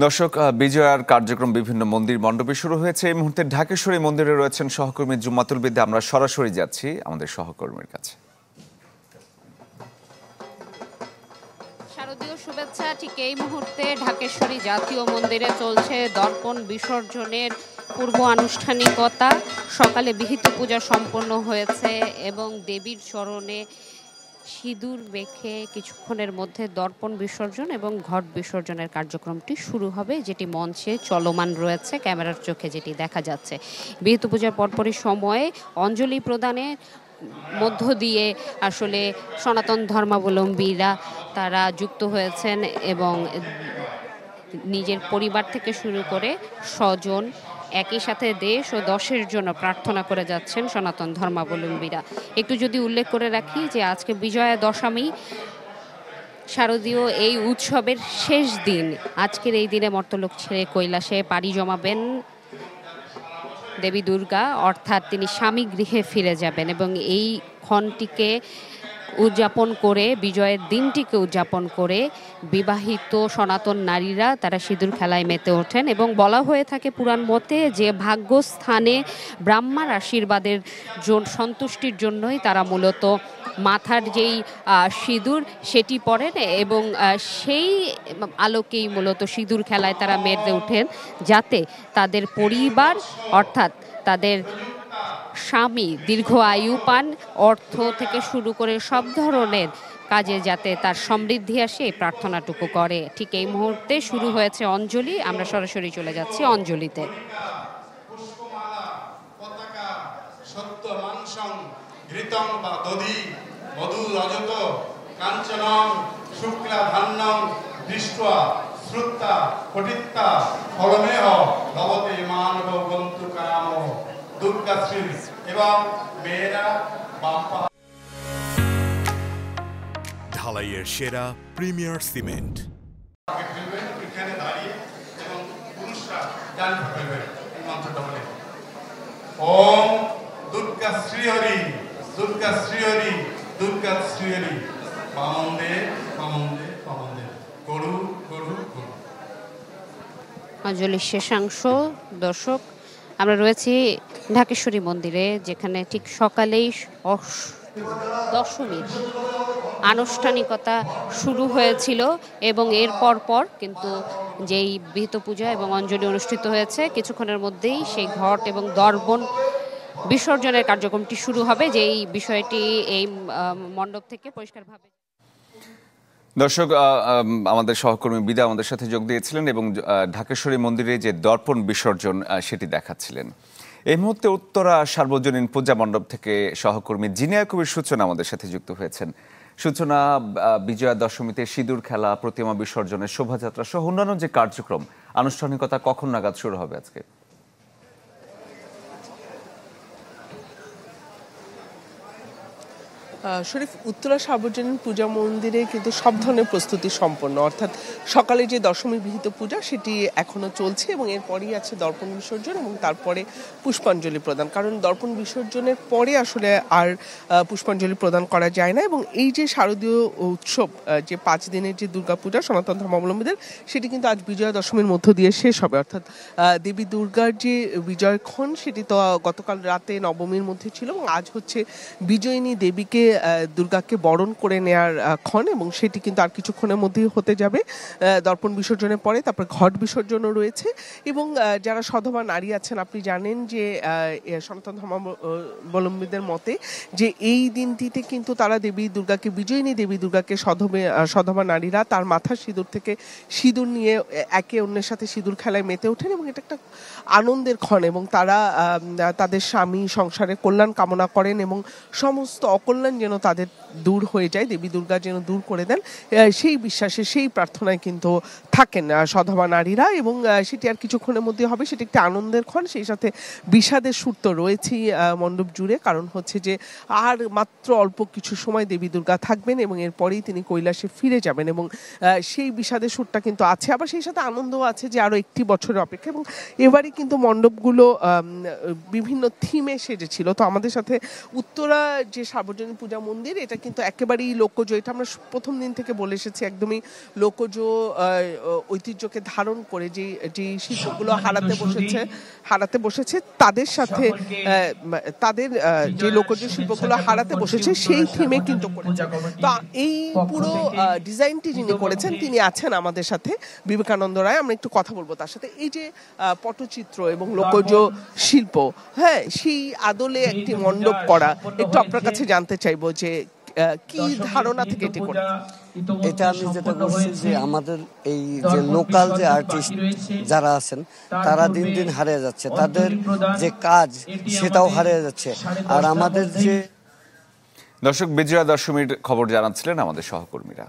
দর্শক, বিজয়ার কার্যক্রম বিভিন্ন মন্দির মণ্ডপে শুরু হয়েছে। এই মুহূর্তে ঢাকেশ্বরী মন্দিরে রয়েছেন সহকর্মী জুম্মাতুল বিদ্যা। আমরা সরাসরি যাচ্ছি আমাদের সহকর্মীর কাছে। শারদীয় শুভেচ্ছা। ঠিক এই মুহূর্তে ঢাকেশ্বরী জাতীয় মন্দিরে চলছে দর্পণ বিসর্জনের পূর্ব আনুষ্ঠানিকতা। সকালে বিহিত পূজা সম্পন্ন হয়েছে এবং দেবীর চরণে সিঁদুর মেখে কিছুক্ষণের মধ্যে দর্পণ বিসর্জন এবং ঘট বিসর্জনের কার্যক্রমটি শুরু হবে, যেটি মঞ্চে চলমান রয়েছে। ক্যামেরার চোখে যেটি দেখা যাচ্ছে, বিহিত পূজার পরপরই সময়ে অঞ্জলি প্রদানের মধ্য দিয়ে আসলে সনাতন ধর্মাবলম্বীরা তারা যুক্ত হয়েছেন এবং নিজের পরিবার থেকে শুরু করে স্বজন, একই সাথে দেশ ও দশের জন্য প্রার্থনা করে যাচ্ছেন সনাতন ধর্মাবলম্বীরা। একটু যদি উল্লেখ করে রাখি যে আজকে বিজয়া দশমী, শারদীয় এই উৎসবের শেষ দিন। আজকের এই দিনে মর্তলোক ছেড়ে কৈলাসে পাড়ি জমাবেন দেবী দুর্গা, অর্থাৎ তিনি স্বামী গৃহে ফিরে যাবেন এবং এই ক্ষণটিকে উদযাপন করে, বিজয়ের দিনটিকে উদযাপন করে বিবাহিত সনাতন নারীরা তারা সিঁদুর খেলায় মেতে ওঠেন এবং বলা হয়ে থাকে পুরাণ মতে যে ভাগ্যস্থানে ব্রাহ্মার আশীর্বাদের সন্তুষ্টির জন্যই তারা মূলত মাথার যেই সিঁদুর সেটি পরেন এবং সেই আলোকেই মূলত সিঁদুর খেলায় তারা মেতে ওঠেন, যাতে তাদের পরিবার অর্থাৎ তাদের স্বামী দীর্ঘ আয়ু পান, অর্থ থেকে শুরু করে সব ধরনের কাজে যাতে তার সমৃদ্ধি আসে, এই প্রার্থনাটুকু করে। ঠিক এই মুহূর্তে শুরু হয়েছে অঞ্জলি। আমরা সরাসরি চলে যাচ্ছি অঞ্জলিতে। ঢালাইয়ের সেরা প্রিমিয়ার সিমেন্ট। ওম দুর্গা শ্রীহরি, দুর্গা শ্রীহরি, দুর্গা শ্রীহরি, বামন্দে বামন্দে বামন্দে, গরু গরু গরু। অঞ্জলির শেষাংশ। দর্শক, আমরা রয়েছি ঢাকেশ্বরী মন্দিরে, যেখানে ঠিক সকালেই দশমীর আনুষ্ঠানিকতা শুরু হয়েছিল এবং এর পর কিন্তু যেই বিহিত পূজা এবং অঞ্জলি অনুষ্ঠিত হয়েছে, কিছুক্ষণের মধ্যেই সেই ঘট এবং দর্পণ বিসর্জনের কার্যক্রমটি শুরু হবে, যেই বিষয়টি এই মণ্ডপ থেকে পরিষ্কারভাবে। দর্শক, আমাদের সহকর্মী বিদা আমাদের সাথে যোগ দিয়েছিলেন এবং ঢাকেশ্বরী মন্দিরে যে দর্পণ বিসর্জন সেটি দেখাচ্ছিলেন। এই মুহূর্তে উত্তরা সার্বজনীন পূজা মণ্ডপ থেকে সহকর্মী জিনিয়া কবির সূচনা আমাদের সাথে যুক্ত হয়েছেন। সূচনা, বিজয়া দশমীতে সিঁদুর খেলা, প্রতিমা বিসর্জনের শোভাযাত্রা সহ অন্যান্য যে কার্যক্রম, আনুষ্ঠানিকতা কখন নাগাদ শুরু হবে আজকে? শরীফ, উত্তরা সার্বজনীন পূজা মন্দিরে কিন্তু সব ধরনের প্রস্তুতি সম্পন্ন, অর্থাৎ সকালে যে দশমী বিহিত পূজা সেটি এখনো চলছে এবং এরপরই আছে দর্পণ বিসর্জন এবং তারপরে পুষ্পাঞ্জলি প্রদান। কারণ দর্পণ বিসর্জনের পরে আসলে আর পুষ্পাঞ্জলি প্রদান করা যায় না এবং এই যে শারদীয় উৎসব, যে 5 দিনের যে দুর্গাপূজা সনাতন ধর্মাবলম্বীদের, সেটি কিন্তু আজ বিজয়া দশমীর মধ্য দিয়ে শেষ হবে। অর্থাৎ দেবী দুর্গার যে বিজয়ক্ষণ সেটি তো গতকাল রাতে নবমীর মধ্যে ছিল এবং আজ হচ্ছে বিজয়িনী দেবীকে, দুর্গাকে বরণ করে নেয়ার ক্ষণ এবং সেটি কিন্তু আর কিছুক্ষণের মধ্যেই হতে যাবে। দর্পণ বিসর্জনের পরে তারপর ঘট বিসর্জনও রয়েছে এবং যারা সধবা নারী আছেন, আপনি জানেন যে সনাতন ধর্মাবলম্বীদের মতে যে এই দিনটিতে কিন্তু তারা দেবী দুর্গাকে, বিজয়িনী দেবী দুর্গাকে সধবা নারীরা তার মাথার সিঁদুর থেকে সিঁদুর নিয়ে একে অন্যের সাথে সিঁদুর খেলায় মেতে ওঠেন এবং এটা একটা আনন্দের ক্ষণ এবং তারা তাদের স্বামী সংসারের কল্যাণ কামনা করেন এবং সমস্ত অকল্যাণ যেন তাদের দূর হয়ে যায়, দেবী দুর্গা যেন দূর করে দেন, সেই বিশ্বাসে, সেই প্রার্থনায় কিন্তু থাকেন সধবা নারীরা এবং সেটি আর কিছুক্ষণের মধ্যে হবে। সেটি একটি আনন্দের ক্ষণ, সেই সাথে বিষাদের সুর তো রয়েছেই মণ্ডপ জুড়ে। কারণ হচ্ছে যে আর মাত্র অল্প কিছু সময় দেবী দুর্গা থাকবেন এবং এরপরেই তিনি কৈলাসে ফিরে যাবেন এবং সেই বিষাদের সুরটা কিন্তু আছে, আবার সেই সাথে আনন্দও আছে যে আরো একটি বছরের অপেক্ষা। এবং এবারই কিন্তু মণ্ডপগুলো বিভিন্ন থিমে সেজেছিল। তো আমাদের সাথে উত্তরা যে সার্বজনীন পূজা মন্দির, এটা কিন্তু একেবারেই লোকজ, এটা আমরা প্রথম দিন থেকে বলে এসেছি, একদমই লোকজ ঐতিহ্যকে ধারণ করে যে শিল্পগুলো হারাতে বসেছে তাদের সাথে তাদের যে লোকজ শিল্পগুলো হারাতে বসেছে সেই থিমে কিন্তু করেছে। তো এই পুরো ডিজাইনটি যিনি করেছেন তিনি আছেন আমাদের সাথে, বিবেকানন্দ রায়। আমরা একটু কথা বলবো তার সাথে। এই যে পটচিত্র এবং লোকজ শিল্প, হ্যাঁ, সেই আদলে একটি মণ্ডপ করা, একটু আপনার কাছে জানতে চাইবো যে কি ধারণা থেকে এটি করে? এটা আমি যেটা বলছি যে আমাদের এই যে লোকাল যে আর্টিস্ট যারা আছেন তারা দিন দিন হারিয়ে যাচ্ছে, তাদের যে কাজ সেটাও হারিয়ে যাচ্ছে। আর আমাদের যে দর্শক, বিজয়া দশমীর খবর জানাচ্ছিলেন আমাদের সহকর্মীরা।